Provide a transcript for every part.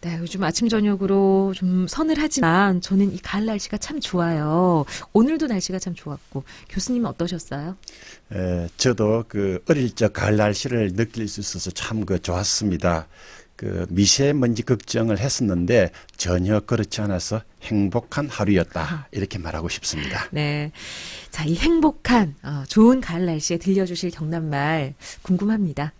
네, 요즘 아침 저녁으로 좀 서늘하지만 저는 이 가을 날씨가 참 좋아요. 오늘도 날씨가 참 좋았고 교수님은 어떠셨어요? 저도 그 어릴 적 가을 날씨를 느낄 수 있어서 참 좋았습니다. 그 미세먼지 걱정을 했었는데 전혀 그렇지 않아서 행복한 하루였다. 이렇게 말하고 싶습니다. 네, 자, 이 행복한 좋은 가을 날씨에 들려주실 경남말 궁금합니다.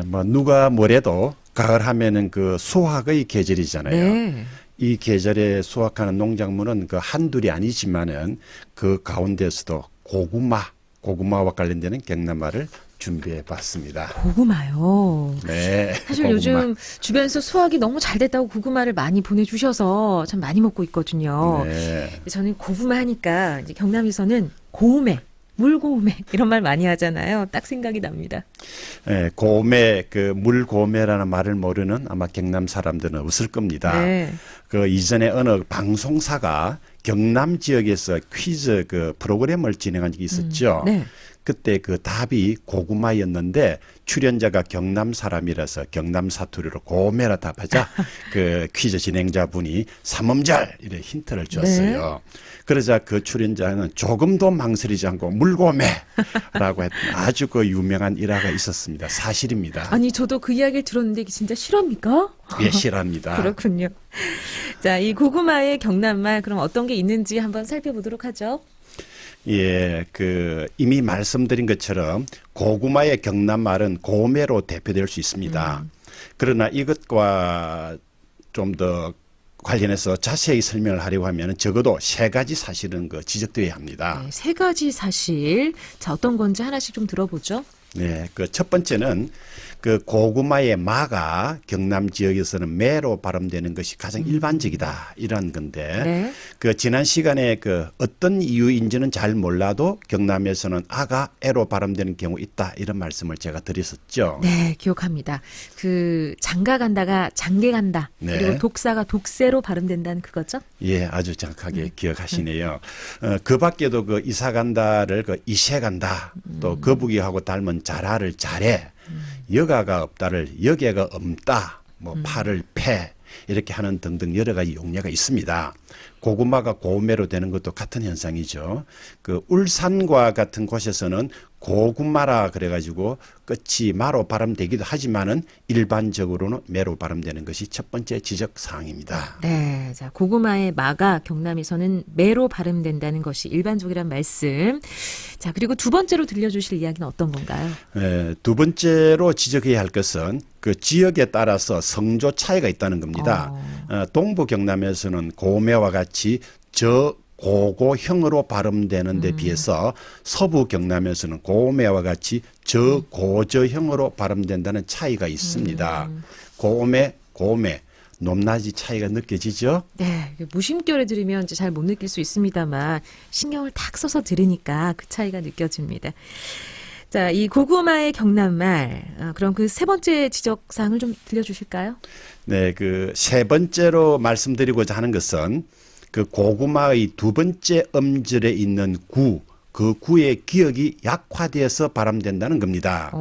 뭐 누가 뭐래도 가을 하면은 그 수확의 계절이잖아요. 네, 이 계절에 수확하는 농작물은 그 한둘이 아니지만은 그 가운데서도 고구마와 관련되는 경남말을 준비해 봤습니다. 고구마요. 네, 사실 고구마. 요즘 주변에서 수확이 너무 잘 됐다고 고구마를 많이 보내주셔서 참 많이 먹고 있거든요. 네. 저는 고구마 하니까 이제 경남에서는 고우매, 물고우매 이런 말 많이 하잖아요. 딱 생각이 납니다. 고메, 그 물고메라는 말을 모르는 아마 경남 사람들은 없을 겁니다. 네. 그 이전에 어느 방송사가 경남 지역에서 퀴즈 그 프로그램을 진행한 적이 있었죠. 네. 그때 그 답이 고구마였는데 출연자가 경남 사람이라서 경남 사투리로 고메라 답하자 그 퀴즈 진행자분이 삼음절 이래 힌트를 줬어요. 그러자 그 출연자는 조금도 망설이지 않고 물고메라고 했던 아주 그 유명한 일화가 있었습니다. 사실입니다. 아니 저도 그 이야기를 들었는데 이게 진짜 실화입니까? 예, 실합니다. 그렇군요. 자, 이 고구마의 경남말 그럼 어떤 게 있는지 한번 살펴보도록 하죠. 예, 그 이미 말씀드린 것처럼 고구마의 경남말은 고매로 대표될 수 있습니다. 그러나 이것과 좀 더 관련해서 자세히 설명을 하려고 하면 적어도 세 가지 사실은 지적되어야 합니다. 네, 세 가지 사실. 자, 어떤 건지 하나씩 좀 들어보죠. 네, 그 첫 번째는 그 고구마의 마가 경남 지역에서는 매로 발음되는 것이 가장 일반적이다 이런 건데 네. 그 지난 시간에 그 어떤 이유인지는 잘 몰라도 경남에서는 아가 애로 발음되는 경우 있다 이런 말씀을 제가 드렸었죠. 네, 기억합니다. 그 장가 간다가 장계 간다. 네. 그리고 독사가 독세로 발음된다는 그거죠? 예, 아주 정확하게 기억하시네요. 그 밖에도 그 이사 간다를 그 이세 간다, 또 거북이하고 닮은 자라를 자래, 여가가 없다를 여개가 없다, 뭐 파를 패 이렇게 하는 등등 여러 가지 용례가 있습니다. 고구마가 고매로 되는 것도 같은 현상이죠. 그 울산과 같은 곳에서는 고구마라 그래가지고 끝이 마로 발음되기도 하지만은 일반적으로는 매로 발음되는 것이 첫 번째 지적 사항입니다. 네, 자, 고구마의 마가 경남에서는 매로 발음된다는 것이 일반적이란 말씀. 자, 그리고 두 번째로 들려주실 이야기는 어떤 건가요? 두 번째로 지적해야 할 것은 그 지역에 따라서 성조 차이가 있다는 겁니다. 동부 경남에서는 고매와 같이 고고형으로 발음되는 데 비해서 서부 경남에서는 고매와 같이 저고저형으로 발음된다는 차이가 있습니다. 고매, 높낮이 차이가 느껴지죠? 네, 무심결에 들으면 이제 잘 못 느낄 수 있습니다만 신경을 탁 써서 들으니까 그 차이가 느껴집니다. 자, 이 고구마의 경남말, 그럼 그 세 번째 지적사항을 좀 들려주실까요? 네, 그 세 번째로 말씀드리고자 하는 것은 그 고구마의 두 번째 음절에 있는 그 구의 기억이 약화되어서 발음된다는 겁니다.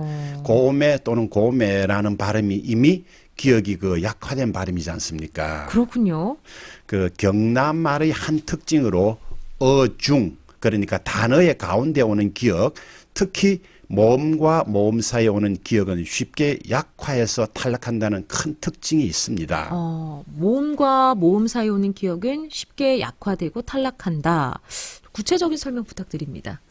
고매 또는 고매라는 발음이 이미 기억이 약화된 발음이지 않습니까? 그렇군요. 그 경남말의 한 특징으로 어중, 그러니까 단어의 가운데 오는 기억, 특히 모음과 모음 사이에 오는 기억은 쉽게 약화해서 탈락한다는 큰 특징이 있습니다. 모음과 모음 사이 오는 기억은 쉽게 약화되고 탈락한다. 구체적인 설명 부탁드립니다.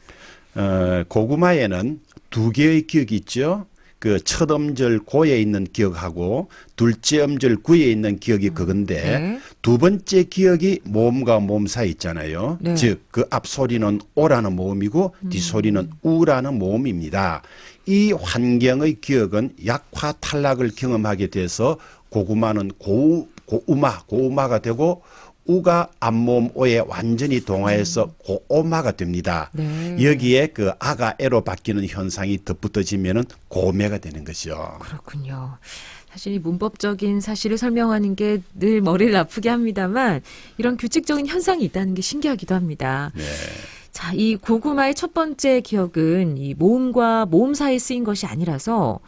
고구마에는 두 개의 기억이 있죠. 그 첫 음절 고에 있는 기억하고 둘째 음절 구에 있는 기억이 그건데 네. 두 번째 기억이 모음과 모음 사이 있잖아요. 네. 즉 그 앞소리는 오라는 모음이고 뒷소리는 우라는 모음입니다. 이 환경의 기억은 약화 탈락을 경험하게 돼서 고구마는 고우마가 되고 우가 앞모음 오에 완전히 동화해서 고오마가 됩니다. 네. 여기에 그 아가 애로 바뀌는 현상이 덧붙어지면은 고매가 되는 거죠. 그렇군요. 사실 이 문법적인 사실을 설명하는 게 늘 머리를 아프게 합니다만 이런 규칙적인 현상이 있다는 게 신기하기도 합니다. 네. 자, 이 고구마의 첫 번째 기억은 이 모음과 모음 사이에 쓰인 것이 아니라서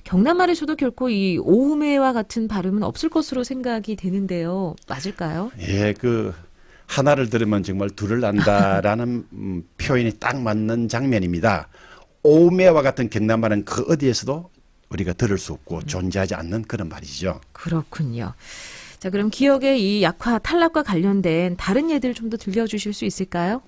경남말에서도 결코 이 오음회와 같은 발음은 없을 것으로 생각이 되는데요. 맞을까요? 예, 그 하나를 들으면 정말 둘을 안다라는 표현이 딱 맞는 장면입니다. 오매와 같은 경남말은 그 어디에서도 우리가 들을 수 없고 존재하지 않는 그런 말이죠. 그렇군요. 자, 그럼 기억의 이 약화, 탈락과 관련된 다른 예들 좀 더 들려주실 수 있을까요?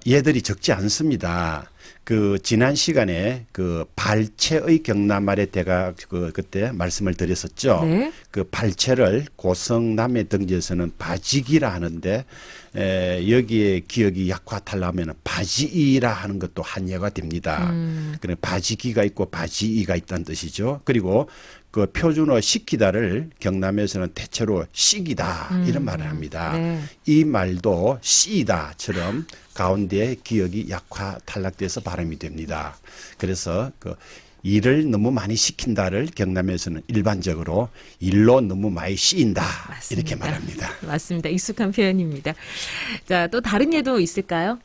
얘들이 적지 않습니다. 그 지난 시간에 그 발췌의 경남말에 제가 그때 말씀을 드렸었죠. 네. 그 발췌를 고성남의 등지에서는 바지기라 하는데 여기에 기억이 약화탈라면 바지이라 하는 것도 한 예가 됩니다. 그래 바지기가 있고 바지이가 있다는 뜻이죠. 그리고 그 표준어 시키다를 경남에서는 대체로 시기다 이런 말을 합니다. 네. 이 말도 씨다처럼 가운데에 기억이 약화 탈락돼서 발음이 됩니다. 그래서 그 일을 너무 많이 시킨다를 경남에서는 일반적으로 일로 너무 많이 씌인다 이렇게 맞습니다. 말합니다. 맞습니다. 익숙한 표현입니다. 자, 또 다른 예도 있을까요?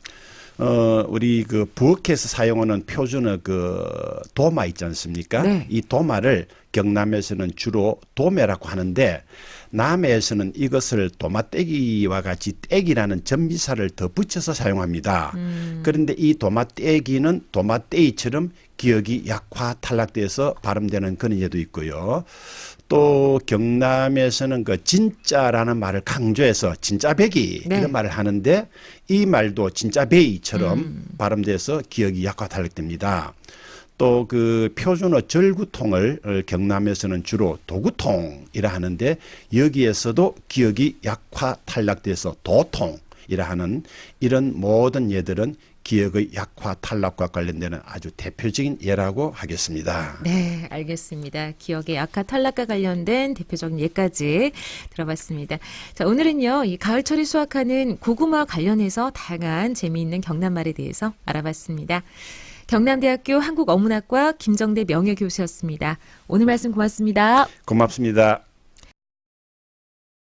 우리 그 부엌에서 사용하는 표준어 그 도마 있지 않습니까? 네. 이 도마를 경남에서는 주로 도매라고 하는데 남해에서는 이것을 도마떼기와 같이 떼기라는 전미사를 더 붙여서 사용합니다. 그런데 이 도마떼기는 도마떼이처럼 기억이 약화 탈락돼서 발음되는 그런 예도 있고요. 또 경남에서는 그 진짜라는 말을 강조해서 진짜배기 네. 이런 말을 하는데 이 말도 진짜배이처럼 발음돼서 기억이 약화 탈락됩니다. 또 그 표준어 절구통을 경남에서는 주로 도구통이라 하는데 여기에서도 기억이 약화 탈락돼서 도통이라 하는 이런 모든 예들은 기억의 약화 탈락과 관련되는 아주 대표적인 예라고 하겠습니다. 네, 알겠습니다. 기억의 약화 탈락과 관련된 대표적인 예까지 들어봤습니다. 자, 오늘은요, 이 가을철에 수확하는 고구마 관련해서 다양한 재미있는 경남말에 대해서 알아봤습니다. 경남대학교 한국어문학과 김정대 명예교수였습니다. 오늘 말씀 고맙습니다. 고맙습니다.